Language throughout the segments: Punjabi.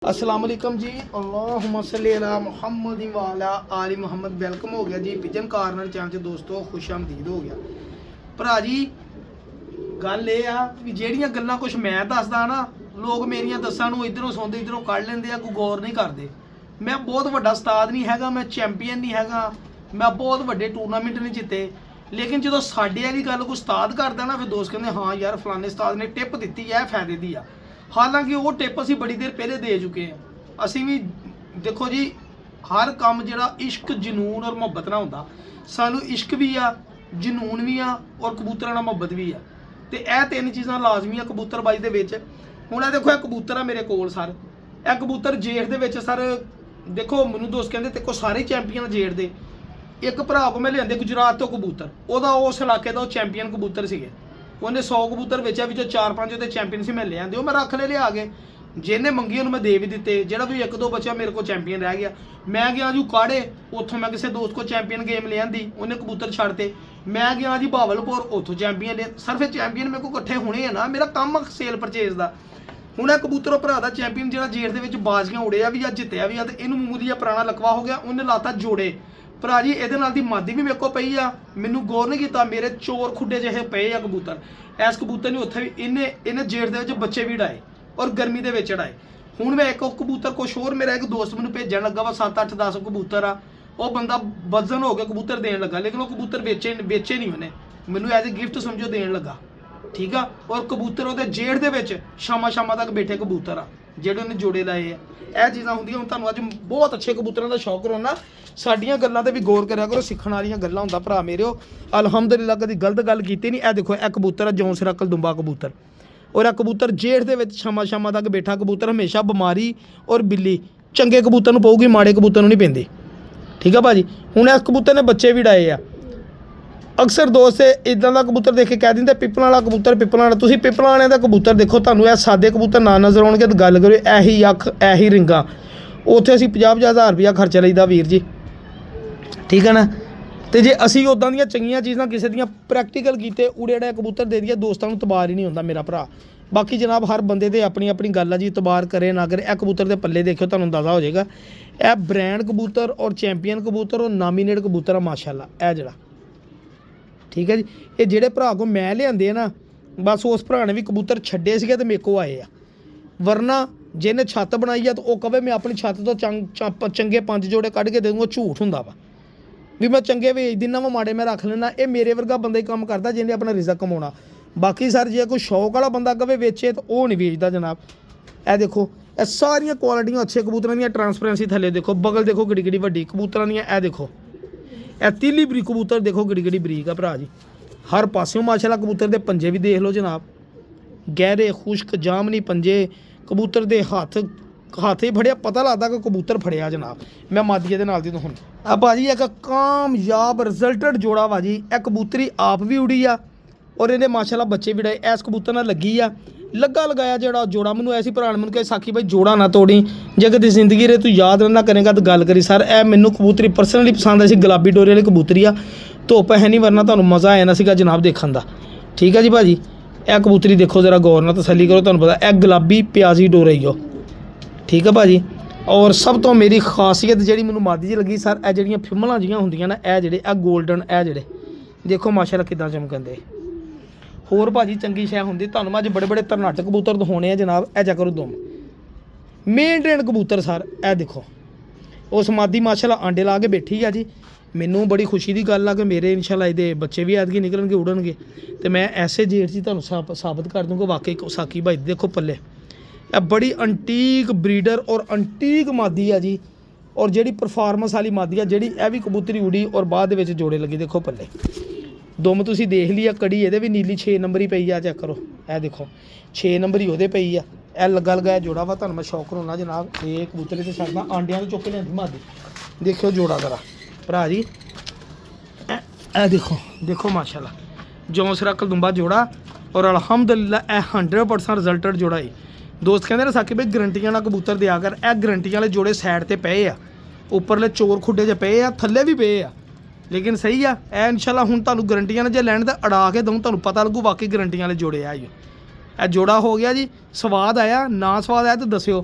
अस्सलाम वालेकुम जी। अल्लाहुम्मा सल्ली अला मुहम्मद व अला आलि मुहम्मद। वेलकम हो गया जी पिजन कार्नर चैनल च दोस्तों, खुश आमदीद हो गया भरा जी। गल ये आ भी ਜਿਹੜੀਆਂ ਗੱਲਾਂ कुछ मैं दसदा ना, लोग मेरियां दसां ਨੂੰ इधरों सुनते इधरों कढ़ लेंदे आ, कोई गौर नहीं करते। मैं बहुत ਵੱਡਾ उस्ताद नहीं हैगा, मैं चैंपीयन नहीं हैगा, मैं बहुत ਵੱਡੇ टूर्नामेंट नहीं जिते, लेकिन जो साडे वाली गल कोई उस्ताद करदा ना, फिर दोस्त कहते हाँ यार फलाने उस्ताद ने टिप दी है फायदे दी आ। हालांकि वो टिप असी बड़ी देर पहले दे चुके हैं। असी भी देखो जी, हर काम जिहड़ा इश्क जनून और मुहब्बत ना होंदा, सानू इश्क भी आ, जनून भी आ और कबूतरां नाल मुहब्बत भी आ, ते यह तीन चीज़ां लाजमी आ कबूतरबाजी दे विच। हुण ये देखो, यह कबूतर आ मेरे कोल सर, यह कबूतर जेठ दे विच सर देखो, मैनूं दोस्त कहंदे ते को सारे चैंपीयन जेठ दे। एक भरा को मैं लिआंदे गुजरात तो कबूतर, ओहदा उस इलाके दा चैंपीयन कबूतर सीगे, उन्हें 100 कबूतर बेचा, भी 4-5 वो चैंपीयन से मैं ले आते, मैं रख ले लिया के, जिन्हें मंगी उन्होंने मैं दे भी दिते, जो भी 1-2 बचा मेरे को चैंपीयन रह गया। मैं गया जी काड़े, उतों मैं किसी दोस्त को चैंपीयन गेम ले आंदी, उन्हें कबूतर छड़ते। मैं गया जी बावलपुर, उतों चैंपीयन ले, सर फिर चैंपीयन मेरे को इकट्ठे होने है ना, मेरा काम सेल परचेज का। हुण कबूतर भरा का चैंपीयन जो जेठ के बाजियां उड़िया भी आ, जितया भी आ, तो इनू मूली पुराना लकवा हो गया, उन्हें लाता जोड़े भरा जी। ये नाल दी मादी भी मेरे को पई आ, मैनू गौर नहीं किया, मेरे चोर खुडे जिहे पे आ कबूतर। इस कबूतर ने उत्थे भी इन्हें जेठ के बच्चे भी उड़ाए और गर्मी के उड़ाए। हुण मैं एक कबूतर कुछ होर, मेरा एक दोस्त मैनू भेजन लगा वा 7-8-10 कबूतर आ, वह बंदा वजन हो गया कबूतर देन लगा, लेकिन वह कबूतर बेचे नहीं, उन्हें मैनू एज ए गिफ्ट समझो देन लगा, ठीक आ। और कबूतर वो जेठ के शामा तक बैठे कबूतर आ, ਜਿਹੜੇ ਉਹਨੇ ਜੋੜੇ ਲਾਏ ਆ। ਇਹ ਚੀਜ਼ਾਂ ਹੁੰਦੀਆਂ। ਹੁਣ ਤੁਹਾਨੂੰ ਅੱਜ ਬਹੁਤ ਅੱਛੇ ਕਬੂਤਰਾਂ ਦਾ ਸ਼ੌਕ ਹੋਣਾ, ਸਾਡੀਆਂ ਗੱਲਾਂ ਤੇ ਵੀ ਗੌਰ ਕਰਿਆ ਕਰੋ, ਸਿੱਖਣ ਵਾਲੀਆਂ ਗੱਲਾਂ ਹੁੰਦਾ ਭਰਾ ਮੇਰਿਓ। ਅਲਹਮਦੁਲਿਲਾ ਕਦੀ ਗਲਤ ਗੱਲ ਕੀਤੀ ਨਹੀਂ। ਇਹ ਦੇਖੋ, ਇਹ ਕਬੂਤਰ ਆ ਜੌਂ ਸਿਰਾ ਕਲਦੁੰਬਾ ਕਬੂਤਰ, ਔਰ ਇਹ ਕਬੂਤਰ ਜੇਠ ਦੇ ਵਿੱਚ ਸ਼ਾਮਾਂ ਤੱਕ ਬੈਠਾ ਕਬੂਤਰ। ਹਮੇਸ਼ਾ ਬਿਮਾਰੀ ਔਰ ਬਿੱਲੀ ਚੰਗੇ ਕਬੂਤਰ ਨੂੰ ਪਊਗੀ, ਮਾੜੇ ਕਬੂਤਰ ਨੂੰ ਨਹੀਂ ਪੈਂਦੀ, ਠੀਕ ਆ ਭਾਜੀ। ਹੁਣ ਇਸ ਕਬੂਤਰ ਨੇ ਬੱਚੇ ਵੀ ਡਾਏ ਆ। अक्सर दोस्त इदा का कबूतर देख के कह देंगे पिपल वाला कबूतर, पिपल वाला। तुम पिपल वाले का कबूतर देखो, तुहानू यह सादे कबूतर ना नज़र आउणगे तो गल करो यही अख यही रिंगा, उत्थे असीं 50-50 रुपया खर्चा लईदा वीर जी, ठीक है ना। तो जे असीं उदां दीयां चंगीआं चीज़ां किसी दीयां प्रैक्टिकल कीते उड़े उड़े कबूतर दे दिए, दोस्तां नूं तबार ही नहीं होंदा मेरा भरा। बाकी जनाब हर बंदे दे अपनी अपनी गल है जी, तबार करे ना करे। यह कबूतर के पल्ले देखो, तुहानूं अंदाज़ा हो जाएगा। यह ब्रांड कबूतर और चैंपीयन कबूतर और नामीनेट कबूतर है माशाअल्लाह, यह जिहड़ा, ठीक है जी। ये जेडे भरा को मैं लियाते ना, बस उस भरा ने भी कबूतर छड्डे सीगे ते मेरे को आए आ, वरना जिन्हें छत्त बनाई है तो वह कहे मैं अपनी छत्त तो चंगे 5 जोड़े कढ़ के दूँगा, झूठ होंदा वा भी मैं चंगे भेज दिना वा, माड़े मैं रख लेना। ये मेरे वर्गा बंदा ही काम करता जिन्हें अपना रिजक कमाना। बाकी सर जे कोई शौक वाला बंदा कहे वेचे तो वह नहीं बेचता जनाब। यह देखो, यह सारिया क्वालिटियाँ अच्छे कबूतरों दी। ट्रांसपेरेंसी थले देखो, बगल देखो किड्डी किड्डी वड्डी कबूतरों दी। यह देखो, यह तीली बरीक कबूतर देखो, किड्डी किड्डी बरीक आ भरा जी। हर पासों माशाअल्लाह कबूतर के पंजे भी देख लो जनाब, गहरे खुश्क जामनी पंजे। कबूतर के हाथ ही फड़िया, पता लगता कि कबूतर फड़िया जनाब। मैं मादिए के नाल दी तो हुण भाजी एक कामयाब रिजल्टेड जोड़ा भाजी। यह कबूतरी आप भी उड़ी आ और इन्हें माशाअल्लाह बच्चे भी डाए। इस कबूतर नाल लगी आ, लगा लगाया जोड़ा जोड़ा। मैनू ऐसी भरा मैनू कहे साखी भाई जोड़ा ना तोड़ी, जे कभी जिंदगी रे तू याद ना करेगा तो गल करी। सर ए मैनू कबूतरी परसनली पसंद आई, गुलाबी डोरे वाली कबूतरी आ, धुप है नहीं, वरना तुहानू मज़ा आया ना सीगा जनाब देखने का, ठीक है जी भाजी। यह कबूतरी देखो जरा गौर ना तसली करो, तुहानू पता यह गुलाबी प्याजी डोरे ही हो, ठीक है भाजी। और सब तो मेरी खासियत जी मैनू मादी जी लगी सर, यह जड़ियाँ फिमलां जियां होंदियां ना, यह जेडे गोल्डन यह जेडे देखो माशाअल्लाह किदां चमकन दे। होर भाजी चंगी शै होंदी। तुहानू अज बड़े बड़े तरनाटक कबूतर दिखाने जनाब। ए जा करो दुम मेनटेन कबूतर सर, ए देखो उस मादी माशाअल्लाह आंडे ला के बैठी है जी। मैनू बड़ी खुशी की गल आ कि मेरे इंशाअल्लाह ये बच्चे भी ऐतकी निकलणगे उड़नगे, तो मैं ऐसे जेठ जी तुहानू साबित कर दूँगा वाकई साकी भाई देखो पल्ले। यह बड़ी अंटीक ब्रीडर और अंटीक मादी है जी, और जी परफॉर्मेंस वाली मादी है जी। यह भी कबूतरी उड़ी और बाद में जोड़े लगे देखो पल्ले। दुम तुसी देख लिया, कड़ी ये भी नीली 6 नंबर ही पई आ, चेक करो। यह देखो 6 नंबर ही वो पई आ। यह लगा लगाया जोड़ा वा, तुहानू मैं शौक होना जनाब। ये कबूतरे तो छड्डदा आंडियां तो चुक के लियांदी मादी, देखो जोड़ा जरा भरा जी। ए देखो देखो माशाअल्लाह जौं सिरा कलदुंबा जोड़ा, और अल्हम्दुलिल्लाह यह 100% रिजल्टेड जोड़ा है। दोस्त कहते ना साकी भाई गरंटियां ना कबूतर दिया कर। यह गरंटियां वाले जोड़े साइड पर पे आ, उपरले चोर खुडे च पे आ, थल्ले भी पे आ, लेकिन सही आ। ए इंशाअल्लाह हुण तुहानू गरंटियां ने जे लैण ते अड़ा के दूँ, तुहानू पता लगू वाकई गरंटियां वाले जोड़े आ। ये जोड़ा हो गया जी। स्वाद आया ना स्वाद आया तो दस्सिओ।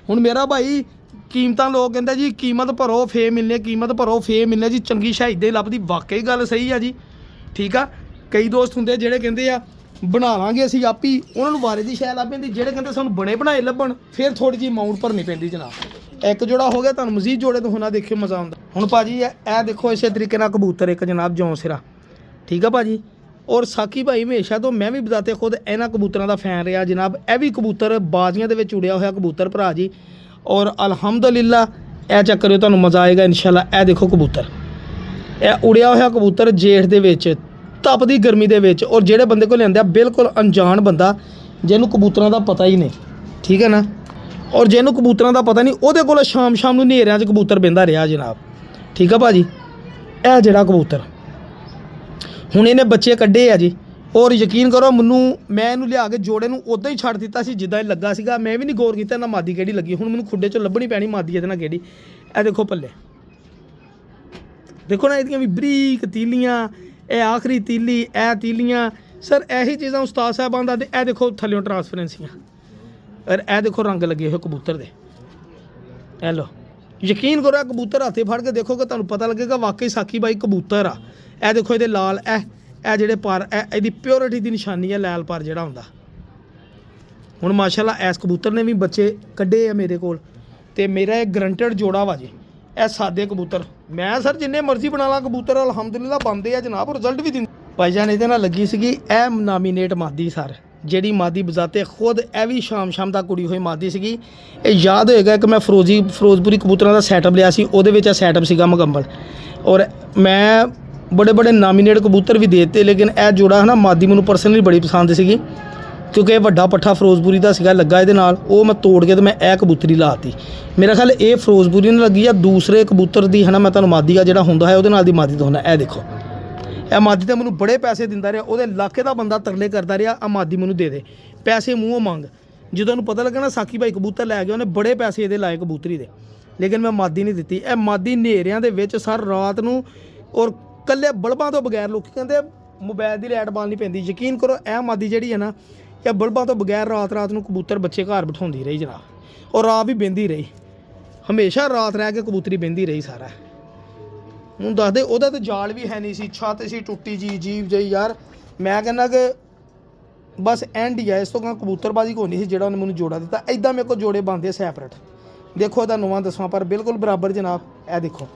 ਹੁਣ ਮੇਰਾ ਭਾਈ ਕੀਮਤਾਂ ਲੋਕ ਕਹਿੰਦੇ ਜੀ ਕੀਮਤ ਭਰੋ ਫੇ ਮਿਲਨੇ, ਕੀਮਤ ਭਰੋ ਫੇ ਮਿਲਨੇ ਜੀ, ਚੰਗੀ ਸ਼ਾਇਦ ਦੇ ਲੱਭਦੀ, ਵਾਕਈ ਗੱਲ ਸਹੀ ਆ ਜੀ। ਠੀਕ ਆ, ਕਈ ਦੋਸਤ ਹੁੰਦੇ ਜਿਹੜੇ ਕਹਿੰਦੇ ਆ ਬਣਾ ਲਾਂਗੇ ਅਸੀਂ ਆਪੀ, ਉਹਨਾਂ ਨੂੰ ਵਾਰੇ ਦੀ ਸ਼ੈ ਲੱਭ ਪੈਂਦੀ। ਜਿਹੜੇ ਕਹਿੰਦੇ ਸਾਨੂੰ ਬਣੇ ਬਣਾਏ ਲੱਭਣ, ਫਿਰ ਥੋੜੀ ਜਿਹੀ ਅਮਾਊਂਟ ਭਰਨੀ ਪੈਂਦੀ ਜਨਾਬ। ਇੱਕ ਜੋੜਾ ਹੋ ਗਿਆ, ਤੁਹਾਨੂੰ ਮਜ਼ੀਦ ਜੋੜੇ ਤੋਂ ਹੁਣਾ ਦੇਖਿਓ ਮਜ਼ਾ ਆਉਂਦਾ। ਹੁਣ ਭਾਜੀ ਇਹ ਦੇਖੋ ਇਸੇ ਤਰੀਕੇ ਨਾਲ ਕਬੂਤਰ ਇੱਕ ਜਨਾਬ ਜੌਂ ਸਿਰਾ, ਠੀਕ ਆ ਭਾਜੀ। ਔਰ ਸਾਕੀ ਭਾਈ ਹਮੇਸ਼ਾ ਤੋਂ ਮੈਂ ਵੀ ਬਜ਼ਾਤੇ ਖੁਦ ਇਹਨਾਂ ਕਬੂਤਰਾਂ ਦਾ ਫੈਨ ਰਿਹਾ ਜਨਾਬ। ਇਹ ਵੀ ਕਬੂਤਰ ਬਾਜ਼ੀਆਂ ਦੇ ਵਿੱਚ ਉੜਿਆ ਹੋਇਆ ਕਬੂਤਰ ਭਰਾ ਜੀ। ਔਰ ਅਲਹਮਦੁਲਿਲਾ ਇਹ ਚੈੱਕ ਕਰਿਓ, ਤੁਹਾਨੂੰ ਮਜ਼ਾ ਆਏਗਾ ਇਨਸ਼ਾਅੱਲਾ। ਇਹ ਦੇਖੋ ਕਬੂਤਰ, ਇਹ ਉੜਿਆ ਹੋਇਆ ਕਬੂਤਰ ਜੇਠ ਦੇ ਵਿੱਚ, ਤਪਦੀ ਗਰਮੀ ਦੇ ਵਿੱਚ। ਔਰ ਜਿਹੜੇ ਬੰਦੇ ਕੋਲ ਲਿਆਂਦਾ ਬਿਲਕੁਲ ਅਣਜਾਣ ਬੰਦਾ, ਜਿਹਨੂੰ ਕਬੂਤਰਾਂ ਦਾ ਪਤਾ ਹੀ ਨਹੀਂ, ਠੀਕ ਹੈ ਨਾ। ਔਰ ਜਿਹਨੂੰ ਕਬੂਤਰਾਂ ਦਾ ਪਤਾ ਨਹੀਂ, ਉਹਦੇ ਕੋਲ ਸ਼ਾਮ ਨੂੰ ਹਨੇਰਿਆਂ 'ਚ ਕਬੂਤਰ ਬਹਿੰਦਾ ਰਿਹਾ ਜਨਾਬ। ਠੀਕ ਆ ਭਾਜੀ, ਇਹ ਜਿਹੜਾ ਕਬੂਤਰ ਹੁਣ ਇਹਨੇ ਬੱਚੇ ਕੱਢੇ ਆ ਜੀ। ਔਰ ਯਕੀਨ ਕਰੋ ਮੈਨੂੰ, ਮੈਂ ਇਹਨੂੰ ਲਿਆ ਕੇ ਜੋੜੇ ਨੂੰ ਉੱਦਾਂ ਹੀ ਛੱਡ ਦਿੱਤਾ ਸੀ ਜਿੱਦਾਂ ਇਹ ਲੱਗਾ ਸੀਗਾ। ਮੈਂ ਵੀ ਨਹੀਂ ਗੌਰ ਕੀਤਾ ਨਾ ਮਾਦੀ ਕਿਹੜੀ ਲੱਗੀ। ਹੁਣ ਮੈਨੂੰ ਖੁੱਡੇ 'ਚੋਂ ਲੱਭਣੀ ਪੈਣੀ ਮਾਦੀ ਇਹਦੇ ਨਾਲ ਕਿਹੜੀ। ਇਹ ਦੇਖੋ ਪੱਲੇ, ਦੇਖੋ ਨਾ ਇਹਦੀਆਂ ਵੀ ਬਰੀਕ ਤੀਲੀਆਂ, ਇਹ ਆਖਰੀ ਤੀਲੀ, ਇਹ ਤੀਲੀਆਂ। ਸਰ ਇਹੀ ਚੀਜ਼ਾਂ ਉਸਤਾਦ ਸਾਹਿਬਾਂ ਦਾ। ਤੇ ਇਹ ਦੇਖੋ ਥੱਲਿਓਂ ਟਰਾਂਸਪਰੈਂਸੀਆਂ, ਔਰ ਇਹ ਦੇਖੋ ਰੰਗ ਲੱਗੇ ਹੋਏ ਕਬੂਤਰ ਦੇ। ਇਹ ਲੋ, ਯਕੀਨ ਕਰੋ ਕਬੂਤਰ ਹੱਥੇ ਫੜ ਕੇ ਦੇਖੋਗੇ ਤੁਹਾਨੂੰ ਪਤਾ ਲੱਗੇਗਾ ਵਾਕਈ ਸਾਕੀ ਬਾਈ ਕਬੂਤਰ ਆ। ਇਹ ਦੇਖੋ ਇਹਦੇ ਲਾਲ, ਇਹ ਜਿਹੜੇ ਪਰ, ਇਹਦੀ ਪਿਓਰਿਟੀ ਦੀ ਨਿਸ਼ਾਨੀ ਹੈ ਲਾਲ ਪਰ ਜਿਹੜਾ ਹੁੰਦਾ। ਹੁਣ ਮਾਸ਼ਾਅੱਲਾ ਇਸ ਕਬੂਤਰ ਨੇ ਵੀ ਬੱਚੇ ਕੱਢੇ ਆ ਮੇਰੇ ਕੋਲ, ਤੇ ਮੇਰਾ ਇਹ ਗਰੰਟਡ ਜੋੜਾ ਵਾ ਜੀ। ਇਹ ਸਾਦੇ ਕਬੂਤਰ ਮੈਂ ਸਰ ਜਿੰਨੇ ਮਰਜ਼ੀ ਬਣਾ ਲਾ ਕਬੂਤਰ ਅਲਹਮਦੁਲਿਲਾ ਬਣਦੇ ਆ ਜਨਾਬ, ਰਿਜ਼ਲਟ ਵੀ ਦਿੰਦੇ। ਭਾਈ ਜਾਨ ਇਹਦੇ ਨਾਲ ਲੱਗੀ ਸੀਗੀ ਇਹ ਨਾਮੀਨੇਟ ਮਾਦੀ ਸਰ, ਜਿਹੜੀ ਮਾਦੀ ਬਜ਼ਾਤੇ ਖੁਦ ਇਹ ਵੀ ਸ਼ਾਮ ਦਾ ਕੁੜੀ ਹੋਈ ਮਾਦੀ ਸੀਗੀ। ਇਹ ਯਾਦ ਹੋਏਗਾ ਕਿ ਮੈਂ ਫਿਰੋਜ਼ਪੁਰੀ ਕਬੂਤਰਾਂ ਦਾ ਸੈਟਅਪ ਲਿਆ ਸੀ, ਉਹਦੇ ਵਿੱਚ ਇਹ ਸੈਟਅਪ ਸੀਗਾ ਮੁਕੰਮਲ। ਔਰ ਮੈਂ ਬੜੇ ਨਾਮੀਨੇਟ ਕਬੂਤਰ ਵੀ ਦੇ ਦਿੱਤੇ, ਲੇਕਿਨ ਇਹ ਜੋੜਾ ਹੈ ਨਾ ਮਾਦੀ ਮੈਨੂੰ ਪਰਸਨਲੀ ਬੜੀ ਪਸੰਦ ਸੀਗੀ, ਕਿਉਂਕਿ ਇਹ ਵੱਡਾ ਪੱਠਾ ਫਿਰੋਜ਼ਪੁਰੀ ਦਾ ਸੀਗਾ ਲੱਗਾ ਇਹਦੇ ਨਾਲ। ਉਹ ਮੈਂ ਤੋੜ ਕੇ ਤੇ ਮੈਂ ਇਹ ਕਬੂਤਰੀ ਲਾਤੀ। ਮੇਰਾ ਖਿਆਲ ਇਹ ਫਿਰੋਜ਼ਪੁਰੀ ਨਾਲ ਲੱਗੀ ਆ ਦੂਸਰੇ ਕਬੂਤਰ ਦੀ ਹੈ ਨਾ। ਮੈਂ ਤੁਹਾਨੂੰ ਮਾਦੀ ਆ ਜਿਹੜਾ ਹੁੰਦਾ ਹੈ ਉਹਦੇ ਨਾਲ ਦੀ ਮਾਦੀ ਦਿਖਾਉਣਾ। ਇਹ ਦੇਖੋ, ਇਹ ਮਾਦੀ ਤਾਂ ਮੈਨੂੰ ਬੜੇ ਪੈਸੇ ਦਿੰਦਾ ਰਿਹਾ, ਉਹਦੇ ਇਲਾਕੇ ਦਾ ਬੰਦਾ ਤਰਲੇ ਕਰਦਾ ਰਿਹਾ ਆ ਮਾਦੀ ਮੈਨੂੰ ਦੇ ਦੇ ਪੈਸੇ, ਮੂੰਹੋਂ ਮੰਗ। ਜਦੋਂ ਉਹਨੂੰ ਪਤਾ ਲੱਗਾ ਨਾ ਸਾਕੀ ਭਾਈ ਕਬੂਤਰ ਲੈ ਗਿਆ, ਉਹਨੇ ਬੜੇ ਪੈਸੇ ਇਹਦੇ ਲਾਏ ਕਬੂਤਰੀ ਦੇ, ਲੇਕਿਨ ਮੈਂ ਮਾਦੀ ਨਹੀਂ ਦਿੱਤੀ। ਇਹ ਮਾਦੀ ਹਨੇਰਿਆਂ ਦੇ ਵਿੱਚ ਸਰ ਰਾਤ ਨੂੰ, ਔਰ ਕੱਲੇ ਬਲਬਾਂ ਤੋਂ ਬਗੈਰ, ਲੋਕੀ ਕਹਿੰਦੇ ਮੋਬਾਈਲ ਦੀ ਲਾਈਟ ਬਾਲਣੀ ਪੈਂਦੀ। ਯਕੀਨ ਕਰੋ ਇਹ ਮਾਦੀ ਜਿਹੜੀ ਹੈ ਨਾ, ਇਹ ਬਲਬਾਂ ਤੋਂ ਬਗੈਰ ਰਾਤ ਨੂੰ ਕਬੂਤਰ ਬੱਚੇ ਘਰ ਬਿਠਾਉਂਦੀ ਰਹੀ ਜਨਾਬ। ਔਰ ਰਾਤ ਵੀ ਬਹਿੰਦੀ ਰਹੀ, ਹਮੇਸ਼ਾ ਰਾਤ ਰਹਿ ਕੇ ਕਬੂਤਰੀ ਬਹਿੰਦੀ ਰਹੀ ਸਾਰਾ। ਹੁਣ ਦੱਸਦੇ ਉਹਦਾ ਤਾਂ ਜਾਲ ਵੀ ਹੈ ਨਹੀਂ ਸੀ, ਛੱਤ ਸੀ ਟੁੱਟੀ ਜੀ ਅਜੀਬ ਜਿਹੀ ਯਾਰ। ਮੈਂ ਕਹਿੰਦਾ ਕਿ ਬਸ ਐਂਡ ਹੀ ਆ, ਇਸ ਤੋਂ ਕਾਂ ਕਬੂਤਰਬਾਜ਼ੀ ਕੋਈ ਨਹੀਂ ਸੀ ਜਿਹੜਾ ਉਹਨੇ ਮੈਨੂੰ ਜੋੜਾ ਦਿੱਤਾ। ਇੱਦਾਂ ਮੇਰੇ ਕੋਲ ਜੋੜੇ ਬਣਦੇ ਸੈਪਰੇਟ। ਦੇਖੋ ਇਹਦਾ 9-10 ਪਰ ਬਿਲਕੁਲ ਬਰਾਬਰ ਜਨਾਬ। ਇਹ ਦੇਖੋ,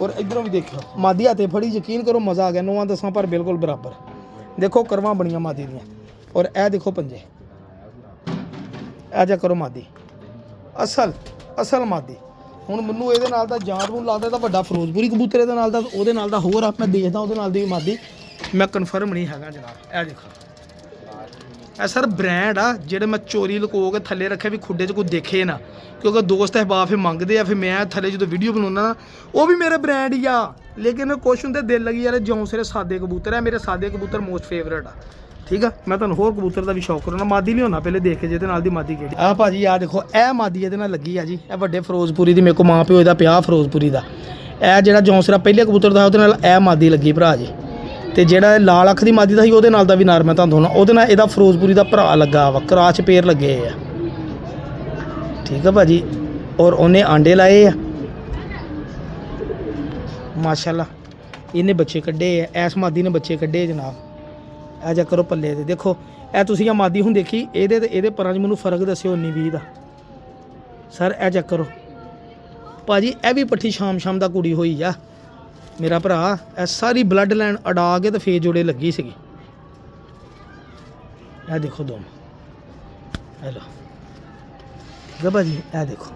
ਔਰ ਇੱਧਰੋਂ ਵੀ ਦੇਖਿਓ ਮਾਦੀ ਹੱਥੇ ਫੜੀ, ਯਕੀਨ ਕਰੋ ਮਜ਼ਾ ਆ ਗਿਆ। 9-10 ਪਰ ਬਿਲਕੁਲ ਬਰਾਬਰ। ਦੇਖੋ ਕਰਵਾਂ ਬਣੀਆਂ ਮਾਦੀ ਦੀਆਂ। ਔਰ ਇਹ ਦੇਖੋ ਪੰਜੇ, ਇਹ ਜਾ ਕਰੋ ਮਾਦੀ ਅਸਲ ਮਾਦੀ। ਹੁਣ ਮੈਨੂੰ ਇਹਦੇ ਨਾਲ ਦਾ ਜਾਨ ਨੂੰ ਲੱਗਦਾ ਤਾਂ ਵੱਡਾ ਫਿਰੋਜ਼ਪੁਰੀ ਕਬੂਤਰ ਇਹਦੇ ਨਾਲ ਦਾ, ਉਹਦੇ ਨਾਲ ਦਾ ਹੋਰ ਆ। ਮੈਂ ਦੇਖਦਾ ਉਹਦੇ ਨਾਲ ਦੀ ਵੀ ਮਾਦੀ, ਮੈਂ ਕਨਫਰਮ ਨਹੀਂ ਹੈਗਾ ਜਨਾਬ। ਇਹ ਦੇਖੋ, ਇਹ ਸਰ ਬ੍ਰਾਂਡ ਆ ਜਿਹੜੇ ਮੈਂ ਚੋਰੀ ਲੁਕੋ ਕੇ ਥੱਲੇ ਰੱਖਿਆ ਵੀ ਖੁੱਡੇ 'ਚ ਕੋਈ ਦੇਖੇ ਨਾ, ਕਿਉਂਕਿ ਦੋਸਤ ਅਹਿਬਾਬ ਫਿਰ ਮੰਗਦੇ ਆ। ਫਿਰ ਮੈਂ ਥੱਲੇ ਜਦੋਂ ਵੀਡੀਓ ਬਣਾਉਂਦਾ ਨਾ, ਉਹ ਵੀ ਮੇਰੇ ਬ੍ਰਾਂਡ ਹੀ ਆ। ਲੇਕਿਨ ਕੁਛ ਹੁੰਦੇ ਦਿਲ ਲੱਗੀ ਯਾਰ ਜੌਂ ਸਿਰੇ ਸਾਦੇ ਕਬੂਤਰ ਹੈ, ਮੇਰੇ ਸਾਦੇ ਕਬੂਤਰ ਮੋਸਟ ਫੇਵਰੇਟ ਆ। ਠੀਕ ਆ, ਮੈਂ ਤੁਹਾਨੂੰ ਹੋਰ ਕਬੂਤਰ ਦਾ ਵੀ ਸ਼ੌਕ ਕਰਾਉਣਾ। ਮਾਦੀ ਲਿਆਉਣਾ ਪਹਿਲੇ ਦੇਖ ਕੇ ਜਿਹਦੇ ਨਾਲ ਦੀ ਮਾਦੀ ਕਿਹੜੀ। ਆਹ ਭਾਜੀ ਆਹ ਦੇਖੋ, ਇਹ ਮਾਦੀ ਇਹਦੇ ਨਾਲ ਲੱਗੀ ਆ ਜੀ। ਇਹ ਵੱਡੇ ਫਿਰੋਜ਼ਪੁਰੀ ਦੀ, ਮੇਰੇ ਕੋਲ ਮਾਂ ਪਿਓ ਇਹਦਾ ਪਿਆ ਫਿਰੋਜ਼ਪੁਰੀ ਦਾ। ਇਹ ਜਿਹੜਾ ਜੌਂ ਸਿਰਾ ਪਹਿਲੇ ਕਬੂਤਰ ਦਾ ਉਹਦੇ ਨਾਲ ਇਹ ਮਾਦੀ ਲੱਗੀ ਭਰਾ ਜੀ। ਤੇ ਜਿਹੜਾ ਲਾਲ ਅੱਖ ਦੀ ਮਾਦੀ ਦਾ ਸੀ ਉਹਦੇ ਨਾਲ ਦਾ ਵੀ ਨਾਰ ਮੈਂ ਤੁਹਾਨੂੰ ਦਿਖਾਉਣਾ। ਉਹਦੇ ਨਾਲ ਇਹਦਾ ਫਿਰੋਜ਼ਪੁਰੀ ਦਾ ਭਰਾ ਲੱਗਾ ਵਾ, ਕਰਾਚ ਪੇਰ ਲੱਗੇ ਆ। ਠੀਕ ਆ ਭਾਜੀ, ਔਰ ਉਹਨੇ ਆਂਡੇ ਲਾਏ ਆ ਮਾਸ਼ਾਅੱਲਾ। ਇਹਨੇ ਬੱਚੇ ਕੱਢੇ ਆ, ਇਸ ਮਾਦੀ ਨੇ ਬੱਚੇ ਕੱਢੇ ਜਨਾਬ। ਇਹ ਜਾ ਕਰੋ ਪੱਲੇ ਦੇ ਦੇਖੋ, ਇਹ ਤੁਸੀਂ ਆ ਮਾਦੀ ਹੁਣ ਦੇਖੀ, ਇਹਦੇ ਤੇ ਇਹਦੇ ਪਰਾਂ 'ਚ ਮੈਨੂੰ ਫਰਕ ਦੱਸਿਓ 19-20 ਦਾ ਸਰ। ਇਹ ਚੈੱਕ ਕਰੋ ਭਾਜੀ, ਇਹ ਵੀ ਪੱਠੀ ਸ਼ਾਮ ਦਾ ਕੁੜੀ ਹੋਈ ਆ ਮੇਰਾ ਭਰਾ। ਇਹ ਸਾਰੀ ਬਲੱਡ ਲਾਈਨ ਅਡਾ ਕੇ ਤੇ ਫੇਰ ਜੋੜੇ ਲੱਗੀ ਸੀਗੀ। ਇਹ ਦੇਖੋ ਦੋਨੋਂ, ਇਹ ਲੋ ਠੀਕ ਆ ਭਾਜੀ। ਇਹ ਦੇਖੋ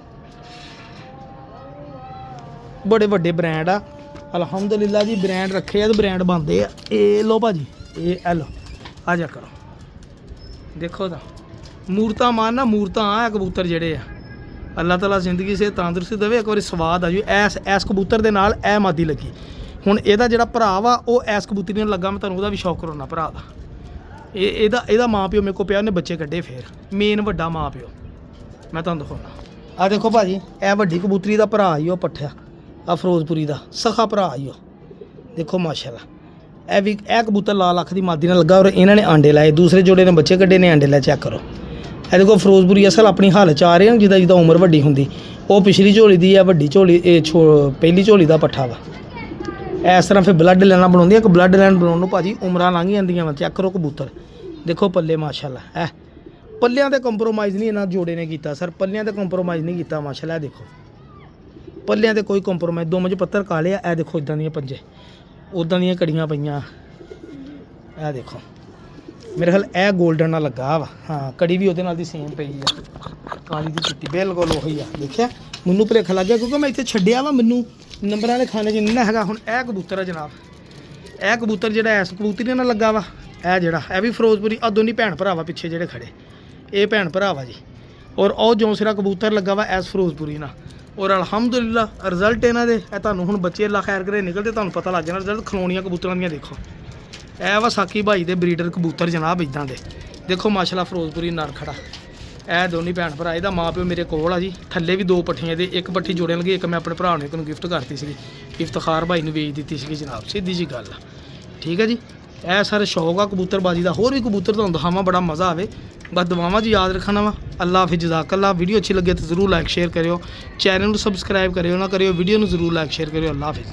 ਬੜੇ ਵੱਡੇ ਬ੍ਰਾਂਡ ਆ ਅਲਹਮਦੁਲਿਲਾ ਜੀ। ਬ੍ਰਾਂਡ ਰੱਖੇ ਆ ਤੇ ਬ੍ਰਾਂਡ ਬਣਦੇ ਆ। ਇਹ ਲੋ ਭਾਜੀ, ਇਹ ਲੋ ਆ ਜਾ ਕਰੋ ਦੇਖੋ ਤਾਂ ਮੂਰਤਾਂ ਮਾਰਨਾ, ਮੂਰਤਾਂ ਆ ਕਬੂਤਰ ਜਿਹੜੇ ਆ। ਅੱਲਾਹ ਤਾਲਾ ਜ਼ਿੰਦਗੀ ਸੇ ਤੰਦਰੁਸਤੀ ਦੇਵੇ। ਇੱਕ ਵਾਰੀ ਸਵਾਦ ਆ ਜੀ। ਐਸ ਕਬੂਤਰ ਦੇ ਨਾਲ ਇਹ ਮਾਦੀ ਲੱਗੀ। ਹੁਣ ਇਹਦਾ ਜਿਹੜਾ ਭਰਾ ਵਾ ਉਹ ਐਸ ਕਬੂਤਰੀ ਨਾਲ ਲੱਗਾ। ਮੈਂ ਤੁਹਾਨੂੰ ਉਹਦਾ ਵੀ ਸ਼ੌਕ ਕਰਾਉਣਾ ਭਰਾ ਦਾ। ਇਹਦਾ ਮਾਂ ਪਿਓ ਮੇਰੇ ਕੋਲ ਪਿਆ, ਉਹਨੇ ਬੱਚੇ ਕੱਢੇ ਫੇਰ। ਮੇਨ ਵੱਡਾ ਮਾਂ ਪਿਓ ਮੈਂ ਤੁਹਾਨੂੰ ਦਿਖਾਉਣਾ। ਆ ਦੇਖੋ ਭਾਜੀ, ਇਹ ਵੱਡੀ ਕਬੂਤਰੀ ਦਾ ਭਰਾ ਹੀ ਉਹ ਪੱਠਿਆ ਆ ਫਿਰੋਜ਼ਪੁਰੀ ਦਾ ਸਖਾ ਭਰਾ ਹੀ ਉਹ। ਦੇਖੋ ਮਾਸ਼ਾਅੱਲਾ, ਇਹ ਕਬੂਤਰ ਲਾਲ ਅੱਖ ਦੀ ਮਾਦੀ ਨਾਲ ਲੱਗਾ। ਔਰ ਇਹਨਾਂ ਨੇ ਆਂਡੇ ਲਾਏ, ਦੂਸਰੇ ਜੋੜੇ ਨੇ ਬੱਚੇ ਕੱਢੇ ਨੇ ਆਂਡੇ ਲਾਏ। ਚੈੱਕ ਕਰੋ ਇਹਦੇ ਕੋਲ ਫਿਰੋਜ਼ਪੁਰੀ ਅਸਲ ਆਪਣੀ ਹਾਲਤ 'ਚ ਆ ਰਹੇ ਆ ਜਿੱਦਾਂ ਜਿੱਦਾਂ ਉਮਰ ਵੱਡੀ ਹੁੰਦੀ। ਉਹ ਪਿਛਲੀ ਝੋਲੀ ਦੀ ਆ, ਵੱਡੀ ਝੋਲੀ ਇਹ ਪਹਿਲੀ ਝੋਲੀ ਦਾ ਪੱਠਾ ਵਾ। ਇਸ ਤਰ੍ਹਾਂ ਫਿਰ ਬਲੱਡ ਲਾਈਨਾਂ ਬਣਾਉਂਦੀਆਂ ਕਿ ਬਲੱਡ ਲਾਈਨ ਬਣਾਉਣ ਨੂੰ ਭਾਜੀ ਉਮਰਾਂ ਲੰਘ ਜਾਂਦੀਆਂ ਵਾ। ਚੈੱਕ ਕਰੋ ਕਬੂਤਰ, ਦੇਖੋ ਪੱਲੇ ਮਾਸ਼ਾਅੱਲਾ। ਇਹ ਪੱਲਿਆਂ ਤੇ ਕੰਪਰੋਮਾਈਜ਼ ਨਹੀਂ ਇਹਨਾਂ ਜੋੜੇ ਨੇ ਕੀਤਾ ਸਰ, ਪੱਲਿਆਂ ਤੇ ਕੰਪਰੋਮਾਈਜ਼ ਨਹੀਂ ਕੀਤਾ ਮਾਸ਼ਾਅੱਲਾ। ਇਹ ਦੇਖੋ ਪੱਲਿਆਂ ਤੇ ਕੋਈ ਕੰਪਰੋਮਾਈਜ਼, ਦੋਵਾਂ 'ਚ ਪੱਤਰ ਕਾਲੇ ਆ। ਇਹ ਦੇਖੋ ਇਦਾਂ ਦੀਆਂ ਪੰਜੇ, ਉੱਦਾਂ ਦੀਆਂ ਕੜੀਆਂ ਪਈਆਂ। ਇਹ ਦੇਖੋ ਮੇਰੇ ਖਿਆਲ ਇਹ 골ਡਨ ਨਾਲ ਲੱਗਾ ਵਾ। ਹਾਂ ਕੜੀ ਵੀ ਉਹਦੇ ਨਾਲ ਦੀ ਸੇਮ ਪਈ ਆ, ਕਾਲੀ ਦੀ ਚਿੱਟੀ ਬਿਲਕੁਲ ਉਹੀ ਆ। ਦੇਖਿਆ ਮੈਨੂੰ ਭੁਲੇਖਾ ਲੱਗ ਗਿਆ ਕਿਉਂਕਿ ਮੈਂ ਇੱਥੇ ਛੱਡਿਆ ਵਾ, ਮੈਨੂੰ ਨੰਬਰਾਂ ਵਾਲੇ ਖਾਨੇ 'ਚ ਨਹੀਂ ਨਾ ਹੈਗਾ। ਹੁਣ ਇਹ ਕਬੂਤਰ ਆ ਜਨਾਬ, ਇਹ ਕਬੂਤਰ ਜਿਹੜਾ ਇਸ ਕਬੂਤਰੀ ਨਾਲ ਲੱਗਾ ਵਾ। ਇਹ ਜਿਹੜਾ ਇਹ ਵੀ ਫਿਰੋਜ਼ਪੁਰੀ, ਆ ਦੋਨੀ ਭੈਣ ਭਰਾ ਵਾ ਪਿੱਛੇ ਜਿਹੜੇ ਖੜੇ, ਇਹ ਭੈਣ ਭਰਾ ਵਾ ਜੀ। ਔਰ ਉਹ ਜੌਂਸਿਰਾ ਕਬੂਤਰ ਲੱਗਾ ਵਾ ਐਸ ਫਿਰੋਜ਼ਪੁਰੀ ਨਾਲ। ਔਰ ਅਲਹਮਦੁਲਿਲਾ ਰਿਜ਼ਲਟ ਇਹਨਾਂ ਦੇ ਇਹ ਤੁਹਾਨੂੰ ਹੁਣ ਬੱਚੇ ਅੱਲਾ ਖੈਰ ਕਰੇ ਨਿਕਲਦੇ ਤੁਹਾਨੂੰ ਪਤਾ ਲੱਗ ਜਾਣਾ ਰਿਜ਼ਲਟ। ਖਲੋਣੀਆਂ ਕਬੂਤਰਾਂ ਦੀਆਂ ਦੇਖੋ, ਇਹ ਵਾ ਸਾਕੀ ਭਾਈ ਦੇ ਬਰੀਡਰ ਕਬੂਤਰ ਜਨਾਬ ਇਦਾਂ ਦੇ। ਦੇਖੋ ਮਾਸ਼ਾਅੱਲਾ ਫਿਰੋਜ਼ਪੁਰੀ ਨਰ ਖੜਾ। ਇਹ ਦੋਨੀ ਭੈਣ ਭਰਾ, ਇਹਦਾ ਮਾਂ ਪਿਓ ਮੇਰੇ ਕੋਲ ਆ ਜੀ। ਥੱਲੇ ਵੀ 2 ਪੱਠੀਆਂ ਦੇ, ਇੱਕ ਪੱਠੀ ਜੋੜਨ ਲੱਗੀ, ਇੱਕ ਮੈਂ ਆਪਣੇ ਭਰਾ ਨੂੰ ਇੱਕ ਨੂੰ ਗਿਫਟ ਕਰਤੀ ਸੀਗੀ, ਇਫਤਖਾਰ ਭਾਈ ਨੂੰ ਵੇਚ ਦਿੱਤੀ ਸੀਗੀ ਜਨਾਬ। ਸਿੱਧੀ ਜੀ ਗੱਲ ਆ, ਠੀਕ ਹੈ ਜੀ। ਇਹ ਸਰ ਸ਼ੌਕ ਆ ਕਬੂਤਰਬਾਜੀ ਦਾ। ਹੋਰ ਵੀ ਕਬੂਤਰ ਤੁਹਾਨੂੰ ਦਿਖਾਵਾਂ, ਬੜਾ ਮਜ਼ਾ ਆਵੇ। ਬਸ ਦੁਆਵਾਂ 'ਚ ਯਾਦ ਰੱਖਣਾ ਵਾ। ਅੱਲਾ ਹਾਫਿਜ਼, ਜਜ਼ਾਕੱਲਾ। ਵੀਡੀਓ ਅੱਛੀ ਲੱਗੇ ਤਾਂ ਜ਼ਰੂਰ ਲਾਈਕ ਸ਼ੇਅਰ ਕਰਿਓ, ਚੈਨਲ ਨੂੰ ਸਬਸਕ੍ਰਾਈਬ ਕਰਿਓ ਨਾ ਕਰਿਓ, ਵੀਡੀਓ ਨੂੰ ਜ਼ਰੂਰ ਲਾਈਕ ਸ਼ੇਅਰ ਕਰਿਓ। ਅੱਲਾ ਹਾਫਿਜ਼।